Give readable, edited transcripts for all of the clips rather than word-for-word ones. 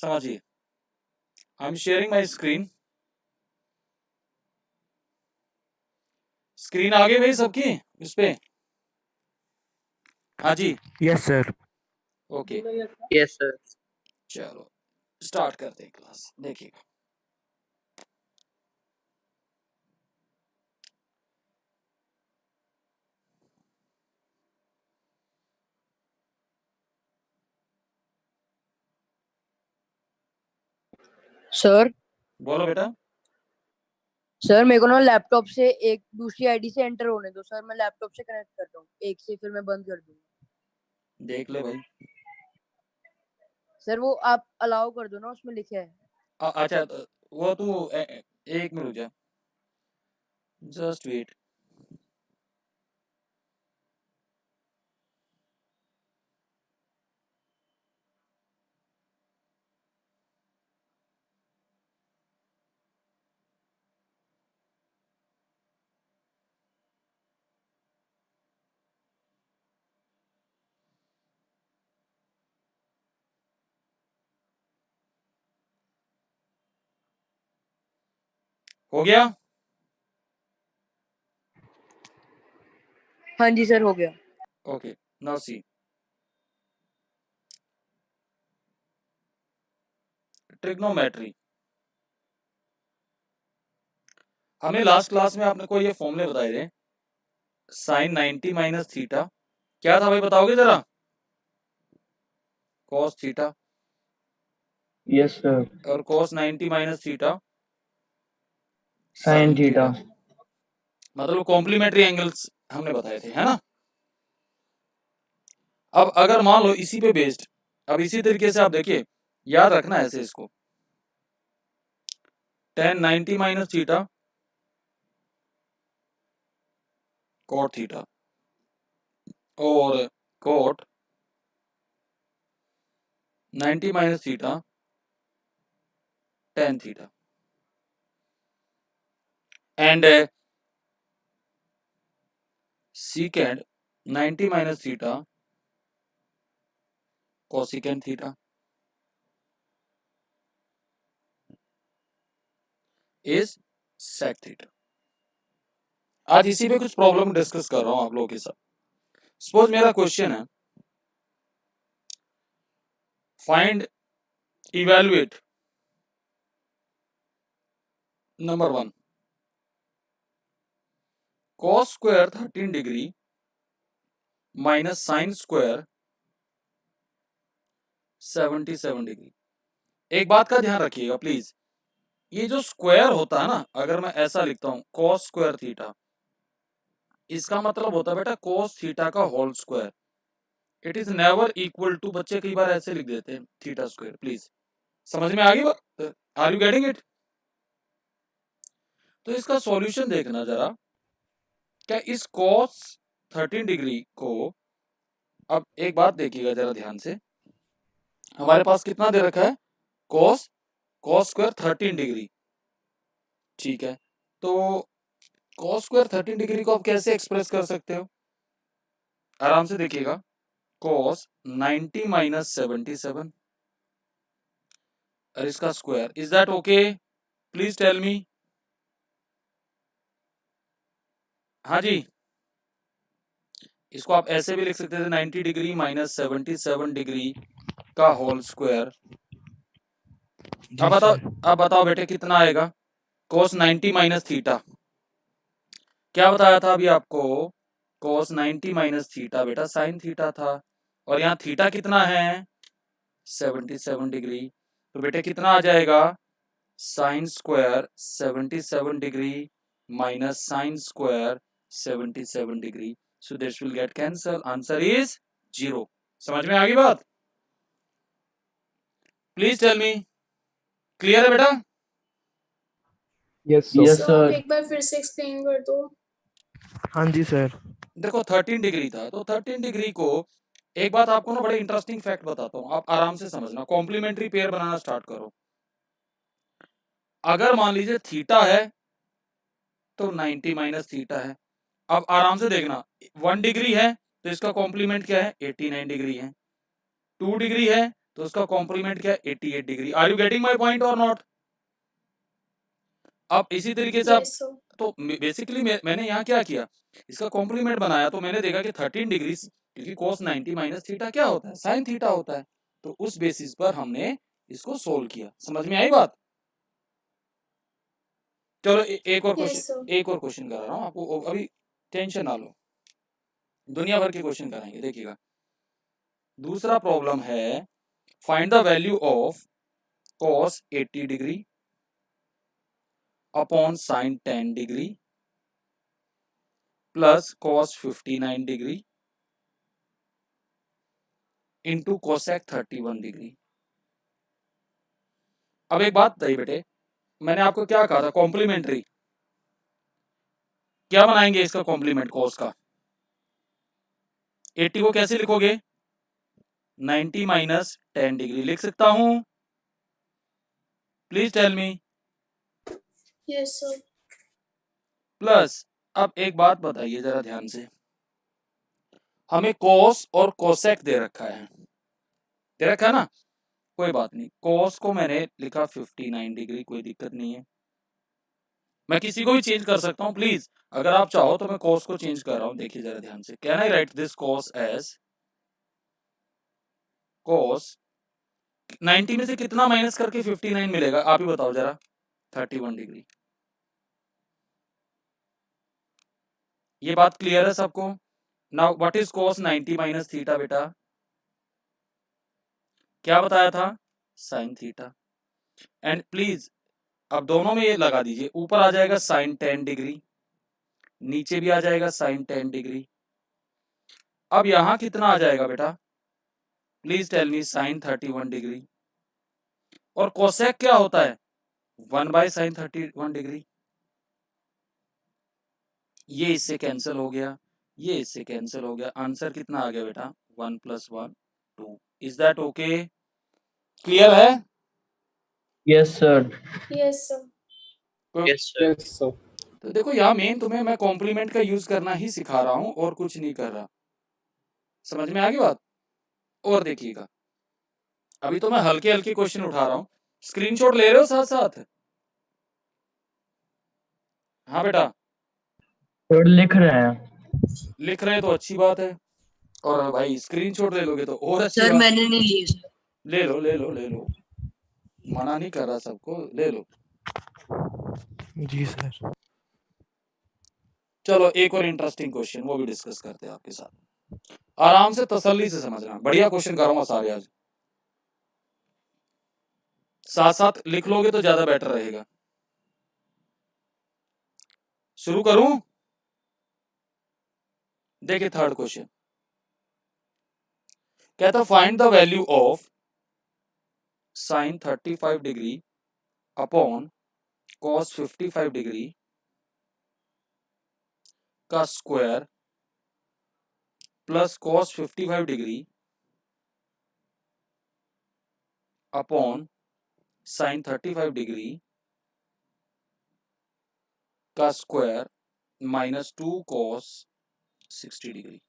समझिए, I am sharing my screen. Screen आ गई भाई सबकी इस पे? हाँ जी, yes sir. Okay, yes sir. चलो स्टार्ट करते हैं क्लास। देखिएगा, सर बोलो बेटा। सर मेरे को ना लैपटॉप से एक दूसरी आईडी से एंटर होने दो सर, मैं लैपटॉप से कनेक्ट करता हूँ एक से, फिर मैं बंद कर दूंगा। देख ले भाई। सर वो आप अलाउ कर दो ना, उसमें लिखे है। अच्छा वो तू एक मिनट रुक जा, जस्ट वेट। हो गया? हाँ जी सर, हो गया। Okay, now see, trigonometry. हमें लास्ट क्लास में आपने को ये फॉर्मूले बताए थे, साइन 90 माइनस थीटा क्या था भाई, बताओगे जरा? Cos theta. Yes sir. और cos 90 minus theta sine theta. मतलब कॉम्प्लीमेंट्री एंगल्स हमने बताए थे, है ना? अब अगर मान लो इसी पे बेस्ड, अब इसी तरीके से आप देखिए, याद रखना ऐसे इसको, tan 90 minus theta cot theta और cot 90 minus theta tan theta and secant 90 minus theta cosecant theta is sec theta. आज इसी पे कुछ प्रॉब्लम डिस्कस कर रहा हूं आप लोगों के साथ। सपोज मेरा क्वेश्चन है, find evaluate number 1 cos square 13 degree minus sine square 77 degree. एक बात का ध्यान रखिएगा प्लीज, ये जो स्क्वायर होता है ना, अगर मैं ऐसा लिखता हूं cos स्क्वायर थीटा, इसका मतलब होता है बेटा cos थीटा का whole square. It is never equal to, बच्चे कई बार ऐसे लिख देते हैं थीटा स्क्वायर। प्लीज समझ में आ गई बात? Are you getting it? तो इसका सॉल्यूशन देखना जरा, क्या इस cos 13 डिग्री को, अब एक बात देखिएगा जरा ध्यान से, हमारे पास कितना दे रखा है, cos स्क्वायर 13 डिग्री, ठीक है? तो cos स्क्वायर 13 डिग्री को आप कैसे एक्सप्रेस कर सकते हो? आराम से देखिएगा, cos 90 माइनस 77 और इसका square, is that okay? Please tell me. हाँ जी, इसको आप ऐसे भी लिख सकते थे 90 डिग्री माइनस 77 डिग्री का होल स्क्वायर। अब बताओ बेटे कितना आएगा cos 90 माइनस थीटा? क्या बताया था अभी आपको? cos 90 माइनस थीटा बेटा साइन थीटा था, और यहाँ थीटा कितना है, 77 डिग्री। तो बेटे कितना आ जाएगा, sine square 77 degree minus sine square 77 degree. So this will get cancel, answer is 0। समझ में आ गई बात? प्लीज टेल मी, क्लियर है बेटा? Yes sir. एक बार फिर से एक्सप्लेन कर दो। हाँ जी सर। देखो 13 डिग्री था, तो 13 डिग्री को, एक बात आपको ना बड़े इंटरेस्टिंग फैक्ट बताता हूं, आप आराम से समझना, कॉम्प्लीमेंट्री पेयर बनाना स्टार्ट करो। अगर मान लीजिए थीटा है तो 90 माइनस थीटा है। अब आराम से देखना, 1 डिग्री है तो इसका कॉम्प्लीमेंट क्या है, 89 डिग्री है। 2 डिग्री है तो उसका कॉम्प्लीमेंट क्या है 88 degree. Are you getting my point और नॉट? अब इसी तरीके से आप Yes, sir. तो बेसिकली मैंने यहाँ क्या किया, इसका कॉम्प्लीमेंट बनाया तो मैंने देखा कि 13 डिग्री, क्योंकि cos 90 माइनस थीटा क्या होता है, साइन थीटा होता है। तो उस बेसिस पर हमने इसको सोल्व किया। समझ में आई बात? चलो एक और Yes, क्वेश्चन, sir. एक और क्वेश्चन करा रहा हूँ आपको, अभी टेंशन ना लो, दुनिया भर के क्वेश्चन कराएंगे, देखिएगा। दूसरा प्रॉब्लम है, find the value of cos 80 degree upon sign 10 degree plus cos 59 degree into cosec 31 degree. अब एक बात बताइए बेटे, मैंने आपको क्या कहा था, कॉम्प्लीमेंट्री क्या बनाएंगे इसका कॉम्प्लीमेंट cos का? 80 को कैसे लिखोगे? 90 माइनस 10 डिग्री लिख सकता हूं? Please tell me. Yes, sir. Plus अब एक बात बताइए जरा ध्यान से, हमें cos और कोसेक दे रखा है, दे रखा है ना, कोई बात नहीं, cos को मैंने लिखा 59 डिग्री, कोई दिक्कत नहीं है, मैं किसी को भी चेंज कर सकता हूं। प्लीज अगर आप चाहो तो मैं cos को चेंज कर रहा हूं, देखिए जरा ध्यान से। Can I write this cos as cos 90 में से कितना माइनस करके 59 मिलेगा, आप ही बताओ जरा। 31 डिग्री। ये बात क्लियर है सबको? Now what is cos 90 minus theta बेटा? क्या बताया था? Sine theta. एंड प्लीज अब दोनों में ये लगा दीजिए, ऊपर आ जाएगा साइन 10 डिग्री, नीचे भी आ जाएगा साइन 10 डिग्री। अब यहां कितना आ जाएगा बेटा? Please tell me. Sine 31 degree. और कोसेक क्या होता है? 1 बाय साइन 31 डिग्री। ये इससे कैंसिल हो गया, ये इससे कैंसिल हो गया। आंसर कितना आ गया बेटा? 1 + 1 2। Is that okay? क्लियर है? Yes, sir. Yes, sir. Yes, sir. Yes, sir. तो देखो यहाँ मेन तुम्हें मैं कॉम्प्लीमेंट का यूज करना ही सिखा रहा हूं और कुछ नहीं कर रहा। समझ में आ गई बात? और देखिएगा, अभी तो मैं हल्के हल्के क्वेश्चन उठा रहा हूं, स्क्रीनशॉट ले रहे हो साथ साथ? हाँ बेटा, सर लिख रहे हैं। लिख रहे हैं तो अच्छी बात है, और भाई स्क्रीनशॉट ले लोगे तो और अच्छी सर बात। मैंने नहीं लिए सर। ले लो ले लो ले लो, मना नहीं कर रहा सबको, ले लो। जी सर। चलो एक और इंटरेस्टिंग क्वेश्चन, वो भी डिस्कस करते हैं आपके साथ। आराम से तसल्ली से समझना, बढ़िया क्वेश्चन करूंगा सारे आज, साथ साथ लिख लोगे तो ज्यादा बेटर रहेगा। शुरू करूं? देखिए थर्ड क्वेश्चन कहता, find the value of sine 35 degree upon cos 55 degree का square plus cos 55 degree upon sine 35 degree का square minus 2 cos 60 degree.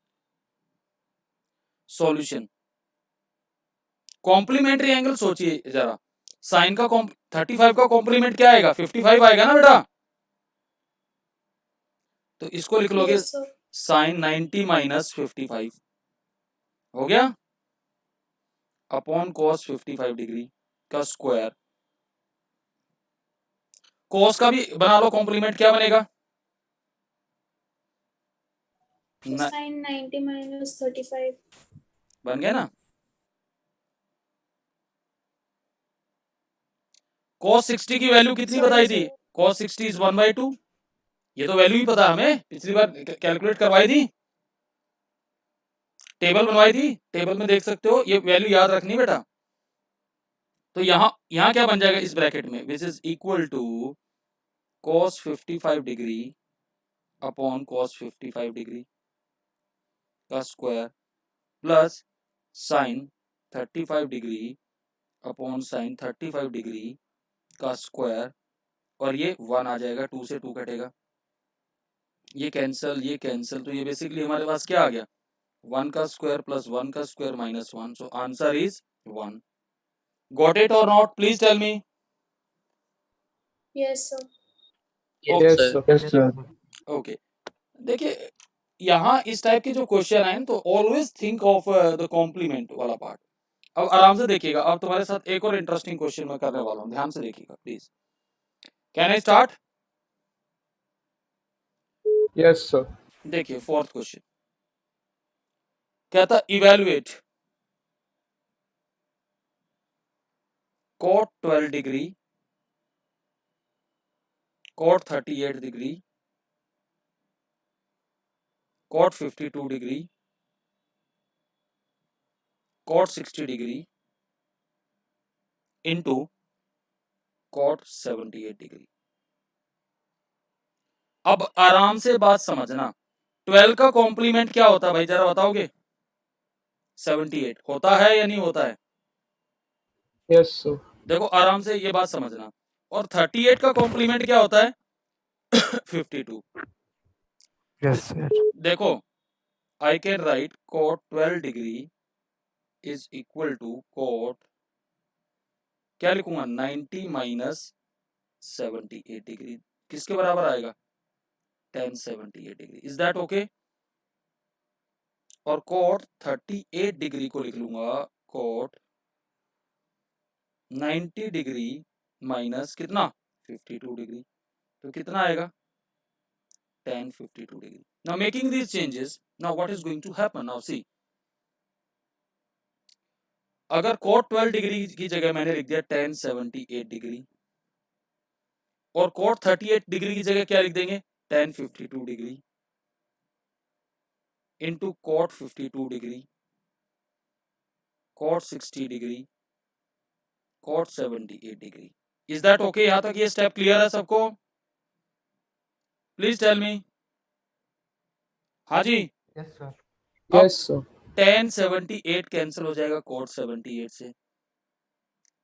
Solution, complementary angle सोचिए जरा, साइन का 35 का कॉम्प्लीमेंट क्या आएगा? 55 आएगा ना बेटा? तो इसको लिख लोगे Yes, sir. साइन 90 माइनस 55 हो गया, अपॉन cos 55 डिग्री का स्क्वायर। cos का भी बना लो कॉम्प्लीमेंट, क्या बनेगा? Sin 90 minus 35. बन गया ना? cos 60 की वैल्यू कितनी Sorry, बताई थी? sir. cos 60 is 1/2। ये तो वैल्यू ही पता है हमें, पिछली बार कैलकुलेट करवाई थी, टेबल बनवाई थी, टेबल में देख सकते हो, ये वैल्यू याद रखनी बेटा। तो यहाँ क्या बन जाएगा इस ब्रैकेट में, which is equal to cos 55 degree upon cos 55 degree का square plus sine 35 degree upon sine 35 degree का स्क्वायर, और ये 1 आ जाएगा, 2 से 2 कटेगा, ये कैंसल, तो ये बेसिकली हमारे पास क्या आ गया? 1 का स्क्वायर प्लस 1 का square minus 1, so answer is 1। Got it or not? Please tell me. Yes, sir. Yes, sir. Yes, sir. Okay. देखिए यहाँ इस टाइप के जो क्वेश्चन आए तो always think of the complement वाला पार्ट। अब आराम से देखिएगा, अब तुम्हारे साथ एक और इंटरेस्टिंग क्वेश्चन मैं करने वाला हूँ, ध्यान से देखिएगा please. Can I start? Yes, sir. देखिए फोर्थ क्वेश्चन कहता evaluate cot 12 degree, cot 38 degree, cot 52 degree, cot 60 degree into cot 78 degree। अब आराम से बात समझना, 12 का कॉम्प्लीमेंट क्या होता है भाई, जरा बताओगे? 78 होता है या नहीं होता है? Yes, sir. देखो आराम से ये बात समझना, और 38 का कॉम्प्लीमेंट क्या होता है? 52। Yes, sir. देखो I can write cot 12 degree is equal to cot, क्या लिखूंगा, 90 माइनस 78 डिग्री, किसके बराबर आएगा? tan 78 degree. Is that okay? और cot 38 डिग्री को लिख लूंगा cot 90 डिग्री माइनस कितना, 52 डिग्री, तो कितना आएगा, tan 52 degree. Now making these changes, now what is going to happen? now see, अगर cot 12 डिग्री की जगह मैंने लिख दिया tan 78 डिग्री, और cot 38 डिग्री की जगह क्या लिख देंगे, tan 52 degree into cot 52 degree, cot 60 degree, cot 78 degree. Is that okay? यहां तक ये स्टेप क्लियर है सबको? Please tell me. हाँ जी। Yes, sir. अब Yes, sir. tan 78 कैंसिल हो जाएगा cot 78 से,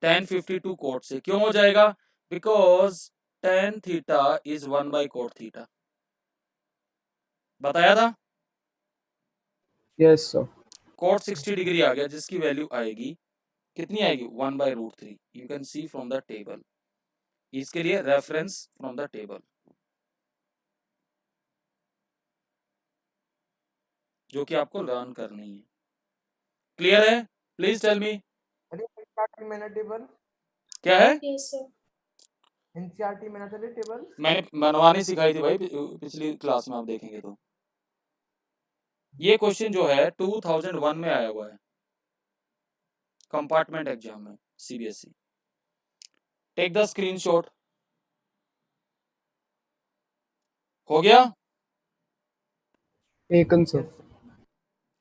tan 52 cot से। क्यों हो जाएगा? Because tan theta is 1 by cot theta, बताया था। Yes, sir. cot 60 डिग्री आ गया, जिसकी वैल्यू आएगी कितनी आएगी, 1 by root 3। You can see from the table, इसके लिए रेफरेंस फ्रॉम द टेबल जो कि आपको लर्न करनी है। क्लियर है? Please tell me. एनसीईआरटी मैंने टेबल, क्या है? Yes, sir. एनसीईआरटी मैंने चले टेबल। मैंने बनवानी सिखाई थी भाई पिछली क्लास में, आप देखेंगे तो। ये क्वेश्चन जो है 2001 में आया हुआ है, कंपार्टमेंट एग्जाम में, सीबीएसई। Take the screenshot. हो गया? Taken, sir.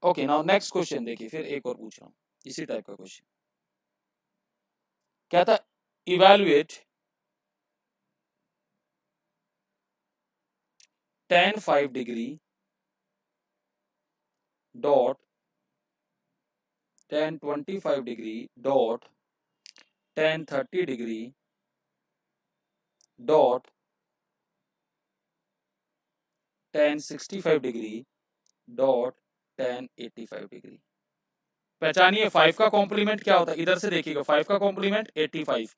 Okay, now next question देखिए, फिर एक और पूछ रहा हूँ इसी टाइप का क्वेश्चन। कहता evaluate tan 5 degree dot tan 25 degree dot tan 30 degree dot tan 65 degree dot tan 85 degree. पहचानिए 5 का कॉम्प्लीमेंट क्या होता है, इधर से देखिएगा, 5 का कॉम्प्लीमेंट 85,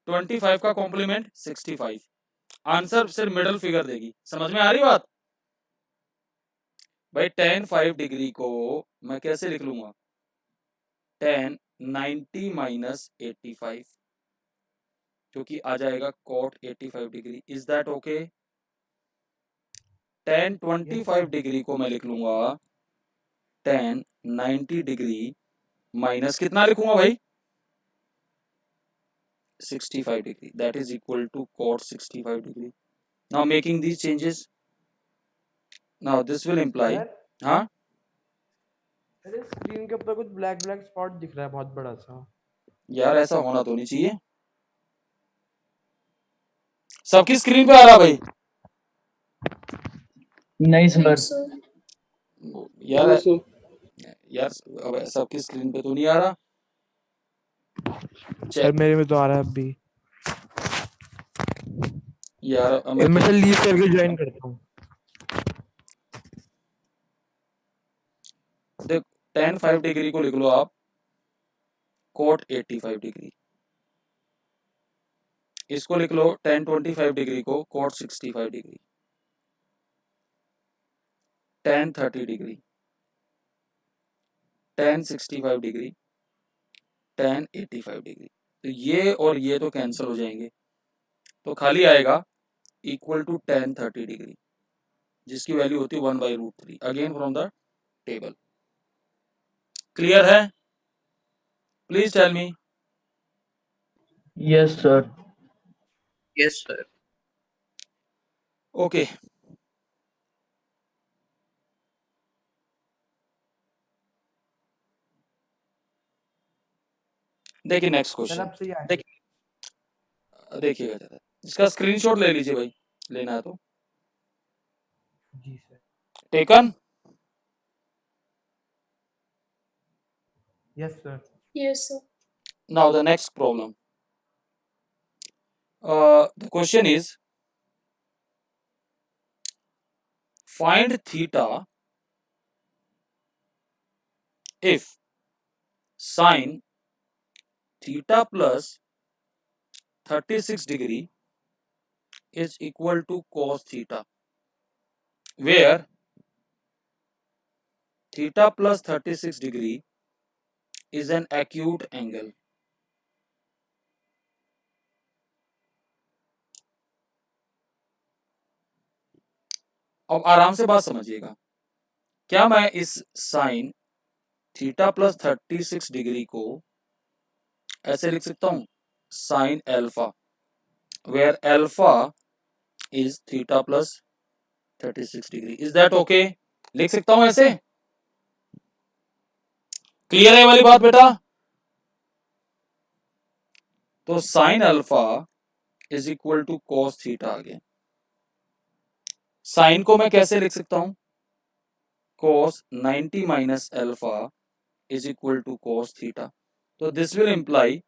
25 का कॉम्प्लीमेंट 65। आंसर सिर्फ मिडल फिगर देगी। समझ में आ रही बात भाई? tan 5 डिग्री को मैं कैसे लिख लूंगा, tan 90 माइनस 85, जो कि आ जाएगा cot 85 degree. Is that okay? tan 25 degree को मैं लिख लूंगा tan 90 डिग्री माइनस कितना लिखूंगा भाई, 65 degree, that is equal to cot 65 degree. Now making these changes, now this will imply, हाँ अरे स्क्रीन के ऊपर कुछ ब्लैक ब्लैक स्पॉट दिख रहा है बहुत बड़ा सा। यार ऐसा होना तो नहीं चाहिए। सबकी स्क्रीन पे आ रहा भाई? नहीं, No, sir. sir. यार No, sir. यार अब सबकी स्क्रीन पे तो नहीं आ रहा। सर मेरे में तो आ रहा है अभी। यार अब मैं तो लीव करके ज्वाइन करता हूँ। देख tan 5 डिग्री को लिख लो आप cot 85 डिग्री, इसको लिख लो tan 25 डिग्री को cot 65 degree, tan 30 degree, tan 65 degree, tan 85 degree. तो ये और ये तो कैंसिल हो जाएंगे, तो खाली आएगा इक्वल टू tan 30 डिग्री, जिसकी वैल्यू होती है 1/√3 again from the table. Clear है? Please tell me. Yes, sir. Yes, sir. Okay, देखिए नेक्स्ट सर क्वेश्चन, अब सही आया। देखिएगा जरा, इसका स्क्रीनशॉट ले लीजिए भाई, लेना है तो। जी sir. Taken? Yes sir. Yes, sir. Now the next problem. The question is, find theta if sine theta plus 36 degree is equal to cos theta, where theta plus 36 degree is an acute angle. अब आराम से बात समझिएगा, क्या मैं इस sine theta plus 36 degree को ऐसे लिख सकता हूं, sine alpha, where alpha is theta plus 36 degree, is that okay? लिख सकता हूं ऐसे? क्लियर है वाली बात बेटा? तो sine alpha is equal to cos theta आ गया। साइन को मैं कैसे लिख सकता हूं, cos 90 minus alpha is equal to cos theta, तो this will imply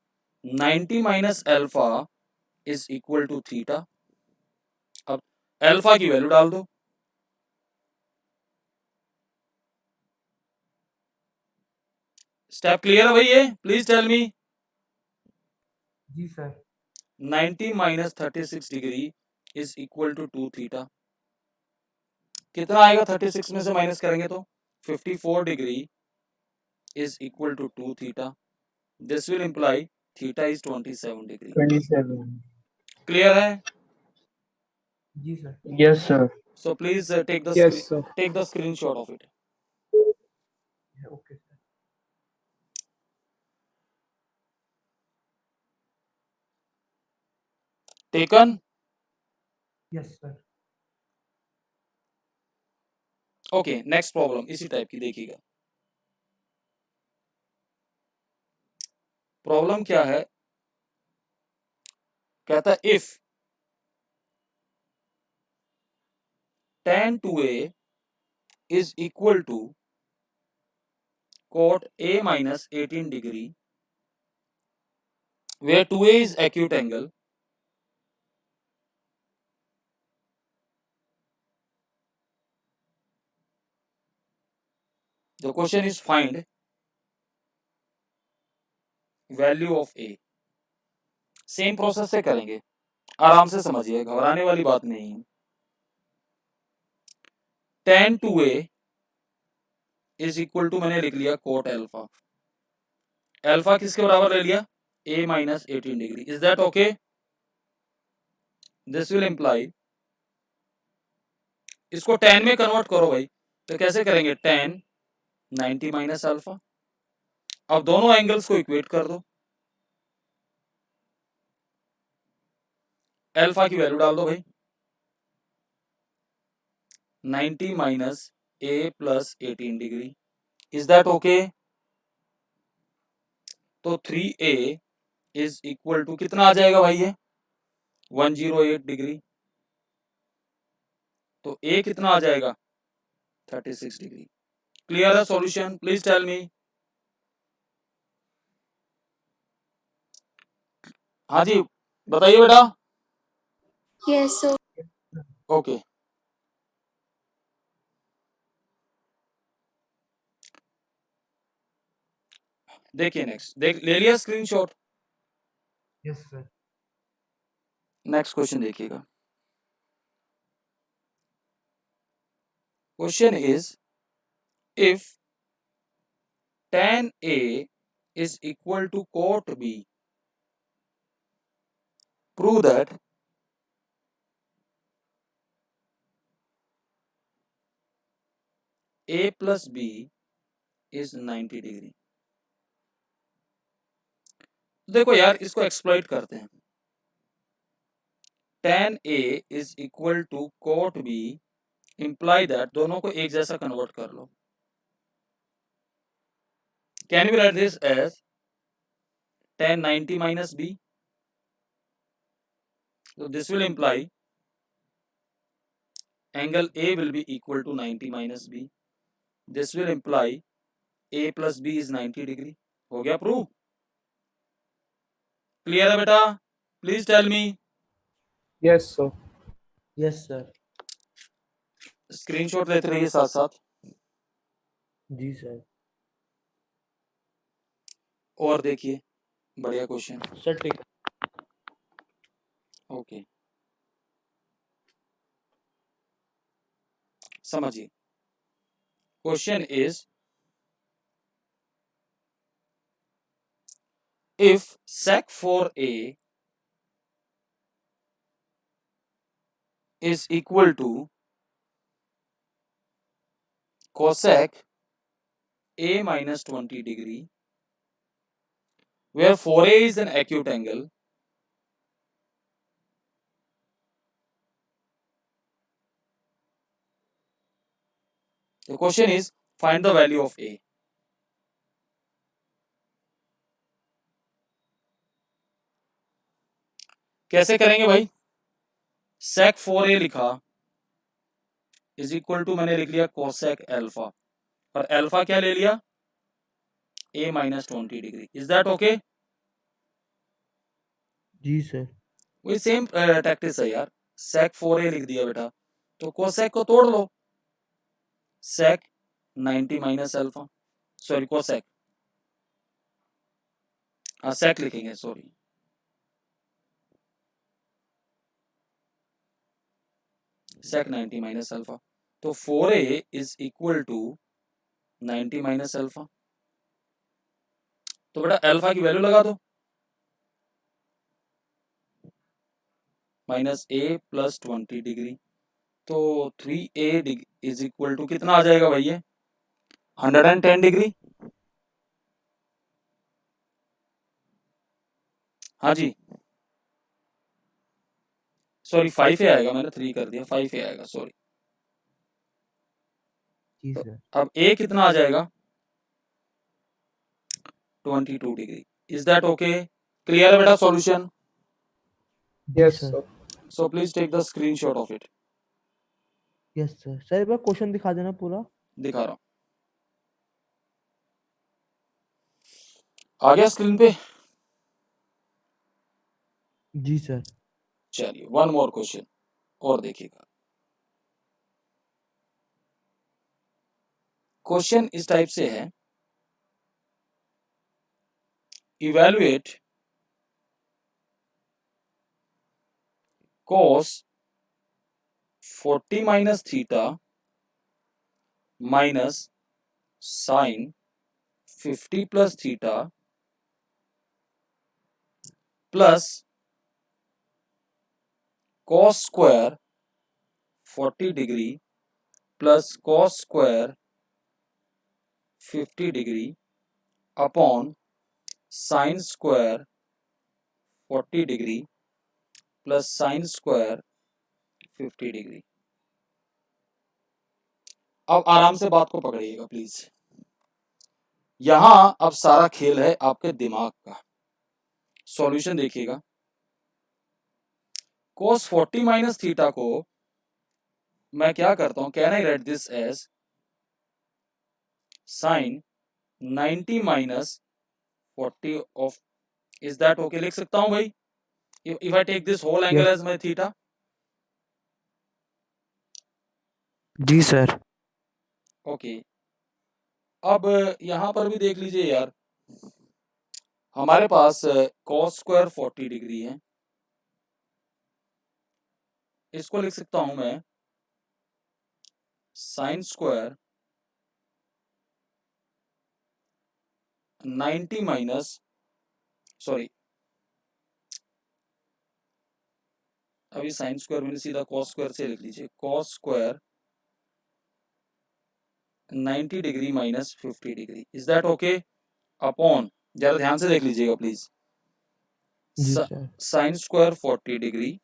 90 minus alpha is equal to theta. अब अल्फा की वैल्यू डाल दो, स्टेप क्लियर है भाई? ये प्लीज टेल मी। जी सर। 90 minus 36 degree is equal to 2 theta, कितना आएगा 36 में से माइनस करेंगे तो 54 degree is equal to 2 theta, this will imply theta is 27 degree. 27. Clear है? जी sir. Yes, sir. So please take the Yes, sir. take the screenshot of it. Okay sir. Taken? Yes sir. Okay, next problem इसी type की देखिएगा। Problem क्या है, कहता है if tan 2a is equal to cot a minus 18 degree, where 2a is acute angle, the question is find value of a। Same process से करेंगे, आराम से समझिए, घबराने वाली बात नहीं है। tan 2a is equal to मैंने लिख लिया कोट एल्फा, एल्फा किसके बराबर ले लिया, a minus 18 degree, is that okay? This will imply, इसको tan में कन्वर्ट करो भाई, तो कैसे करेंगे, tan 90 माइनस अल्फा। अब दोनों एंगल्स को इक्वेट कर दो, अल्फा की वैल्यू डाल दो भाई, 90 minus a plus 18 degree, is that okay? तो 3a इज इक्वल टू कितना आ जाएगा भाई, ये 108 डिग्री, तो a कितना आ जाएगा 36 डिग्री। क्लियर है सॉल्यूशन? Please tell me. हाँ जी बताइए बेटा। Yes, sir. ओके देखिए नेक्स्ट, देख ले लिया screenshot? Yes sir. Next question देखिएगा। Question is if tan A is equal to cot B, prove that A plus B is 90 degree. देखो यार, इसको एक्सप्लॉइट करते हैं। tan A is equal to cot B imply that दोनों को एक जैसा कन्वर्ट कर लो। Can we write this as tan 90 minus B? So this will imply angle A will be equal to 90 minus B. This will imply A plus B is 90 degree. हो गया prove? Clear है बेटा? Please tell me. Yes, sir. Yes sir. Screenshot लेते रहिए साथ साथ। जी sir. और देखिए, बढ़िया क्वेश्चन। सर ठीक है। ओके, समझिए। Question is if sec 4a is equal to cosec a minus 20 degree, where 4a is an acute angle, the question is find the value of a. कैसे करेंगे भाई? sec 4a लिखा is equal to मैंने लिख लिया cosec alpha, और alpha क्या ले लिया? a minus 20 degree. Is that okay? जी सर। वही सेम टैक्टिस है यार। sec 4a लिख दिया बेटा, तो cosec को तोड़ लो। sec 90 minus alpha, sorry cosec, हाँ sec लिखेंगे, सॉरी sec 90 माइनस अल्फा। तो 4a is equal to 90 minus alpha. तो बेटा अल्फा की वैल्यू लगा दो, माइनस a प्लस 20 डिग्री। तो 3a इज इक्वल टू कितना आ जाएगा भाई? ये 110 डिग्री। हाँ जी, सॉरी 5a आएगा, मैंने 3 कर दिया, 5a आएगा, सॉरी। जी तो सर। अब a कितना आ जाएगा? 22 degree. Is that okay? Clear है बेटा solution? Yes, sir. sir. So please take the screenshot of it. Yes sir. Sir एक बार क्वेश्चन दिखा देना पूरा। दिखा रहा हूं, आ गया स्क्रीन पे? जी सर। चलिए, वन मोर क्वेश्चन और देखिएगा। क्वेश्चन इस टाइप से है, evaluate cos 40 minus theta minus sin 50 plus theta plus cos square 40 degree plus cos square 50 degree upon sin square 40 degree plus sin square 50 degree. अब आराम से बात को पकड़िएगा प्लीज। यहां अब सारा खेल है आपके दिमाग का। सॉल्यूशन देखिएगा। cos 40 माइनस थीटा को मैं क्या करता हूं, can I write this as sin 90 minus 40 of, is that okay? लिख सकता हूं भाई, if I take this whole angle as my theta. जी सर। ओके, अब यहां पर भी देख लीजिए यार, हमारे पास cos स्क्वायर 40 डिग्री है इसको लिख सकता हूं मैं साइन स्क्वायर 90 माइनस सॉरी अभी साइन स्क्वायर मैंने सीधा कॉस स्क्वायर से लिख लीजिए cos square 90 degree minus 50 degree is that okay upon जरा ध्यान से देख लीजिएगा प्लीज जी sir. Sine square 40 degree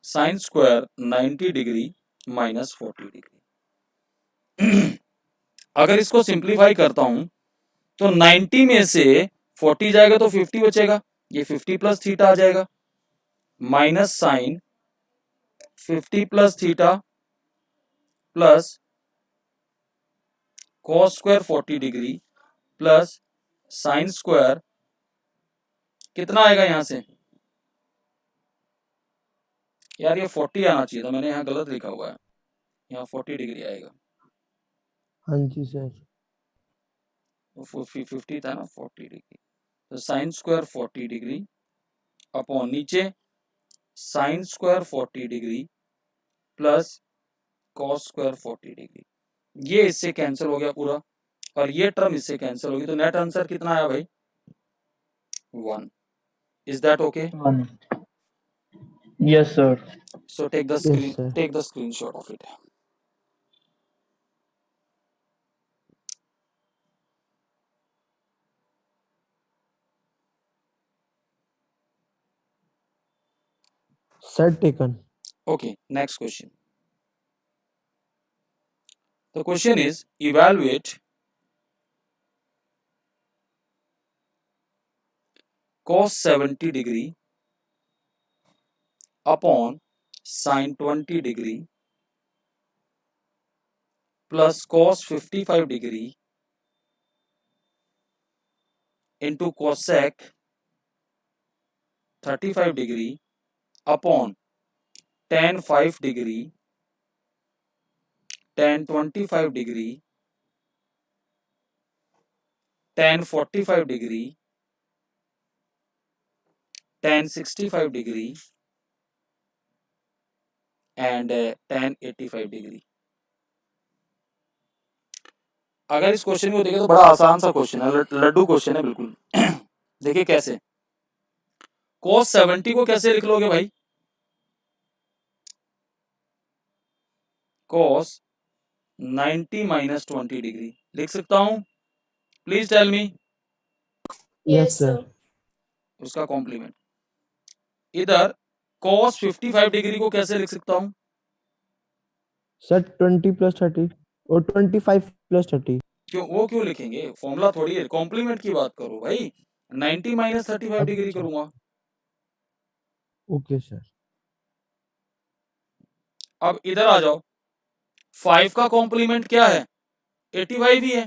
sine square 90 degree minus 40 degree अगर इसको सिंप्लीफाई करता हूं तो 90 में से 40 जाएगा तो 50 बचेगा ये 50 प्लस थीटा आ जाएगा minus sine 50 plus theta plus cos square 40 degree plus sine square कितना आएगा यहां से यार ये 40 आना चाहिए था मैंने यहाँ गलत लिखा हुआ है यहाँ 40 डिग्री आएगा हाँ जी सर। 50 था ना 40 डिग्री तो साइन स्क्वायर 40 डिग्री अपॉन नीचे sign square 40 degree plus cos square 40 degree ये इससे कैंसिल हो गया पूरा और ये टर्म इससे कैंसिल होगी तो नेट आंसर कितना आया भाई 1 is that okay Yes, sir. so take the Yes, sir. screenshot of it Set taken. okay next question the question is evaluate cos 70 degree upon sin 20 degree plus cos 55 degree into cosec 35 degree upon tan 5 degree tan 25 degree tan 45 degree tan 65 degree and tan 85 degree अगर इस question को देखें तो बड़ा आसान सा question है Laddu question है बिल्कुल देखिए कैसे cos 70 को कैसे लिख लोगे भाई cos 90 माइनस 20 डिग्री लिख सकता हूं please tell me Yes, sir. उसका कॉम्प्लीमेंट इधर cos 55 डिग्री को कैसे लिख सकता हूं Sir 20 plus 30 or 25 plus 30. क्यों लिखेंगे फॉर्मूला थोड़ी है कॉम्प्लीमेंट की बात करो भाई 90 माइनस 35 डिग्री अच्छा। करूंगा Okay, sir. अब इधर आ जाओ 5 का कॉम्प्लीमेंट क्या है 85 ही है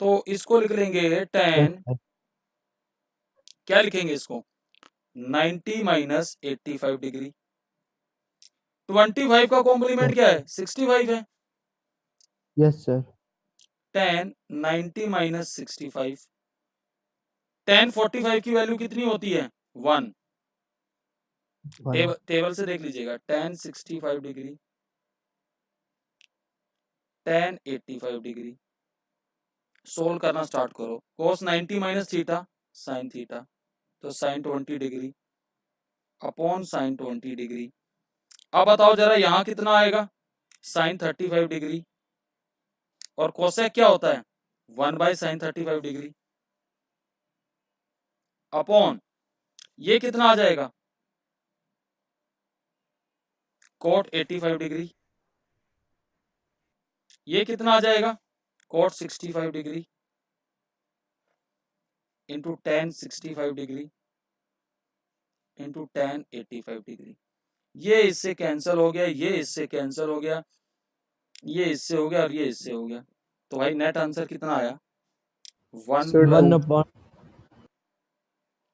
तो इसको लिख लेंगे Yes, 10 sir. क्या लिखेंगे इसको 90 माइनस 85 डिग्री 25 का कॉम्प्लीमेंट क्या है 65 है Yes, sir. 10 90 माइनस 65 10 45 की वैल्यू कितनी होती है 1 One. टेबल से देख लीजिएगा 10 65 डिग्री 10 85 डिग्री सोल्व करना स्टार्ट करो cos 90 minus theta sine theta तो sine 20 degree upon sine 20 degree अब बताओ जरा यहां कितना आएगा साइन 35 डिग्री और कोसेक क्या होता है 1 बाय साइन 35 डिग्री अपॉन ये कितना आ जाएगा कोट 85 डिग्री ये कितना आ जाएगा cot 65 degree into tan 65 degree into tan 85 degree ये इससे कैंसिल हो गया ये इससे कैंसिल हो गया ये इससे हो गया और ये इससे हो गया तो भाई नेट आंसर कितना आया Sir, 1 two. upon.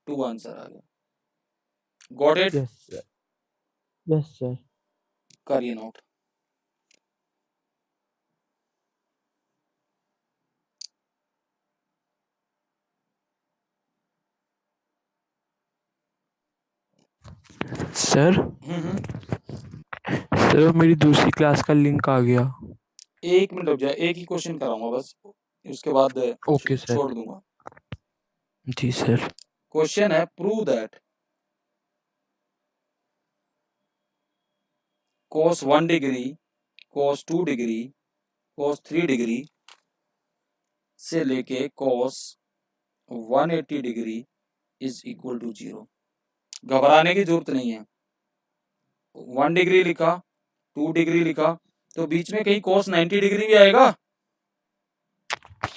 2 आंसर आ गया got it Yes, sir. Yes, sir. करिए नोट सर सर मेरी दूसरी क्लास का लिंक आ गया। एक मिनट रुक जाए, एक ही क्वेश्चन कराऊंगा बस, उसके बाद ओके सर। छोड़ दूंगा। जी सर। क्वेश्चन है, prove that cos 1 degree, cos 2 degree, cos 3 degree से लेके cos 180 degree is equal to 0। घबराने की जरूरत नहीं है। 1 डिग्री लिखा, 2 डिग्री लिखा, तो बीच में कहीं cos 90 डिग्री भी आएगा,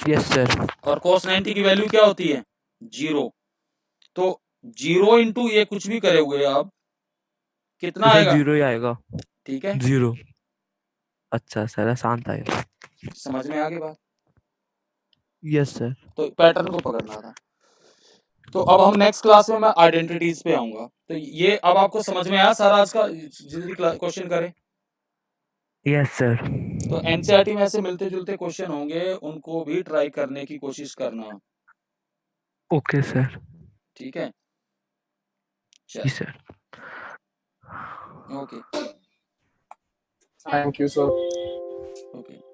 यस सर। और cos 90 की वैल्यू क्या होती है? 0। तो 0 इंटू ये कुछ भी करे हुए आप, कितना तो सर आएगा? 0 ही आएगा। ठीक है, 0। अच्छा सर, आसान था ये। समझ में आ गई बात? Yes sir. तो पैटर्न को पकड़ना था। तो अब हम नेक्स्ट क्लास में मैं आइडेंटिटीज पे आऊंगा। तो ये अब आपको समझ में आया सारा आज का, जल्दी क्वेश्चन करें। Yes sir. तो एनसीईआरटी में ऐसे मिलते जुलते क्वेश्चन होंगे, उनको भी ट्राई करने की कोशिश करना। Okay sir. ठीक है, जी sir. Okay thank you sir. Okay.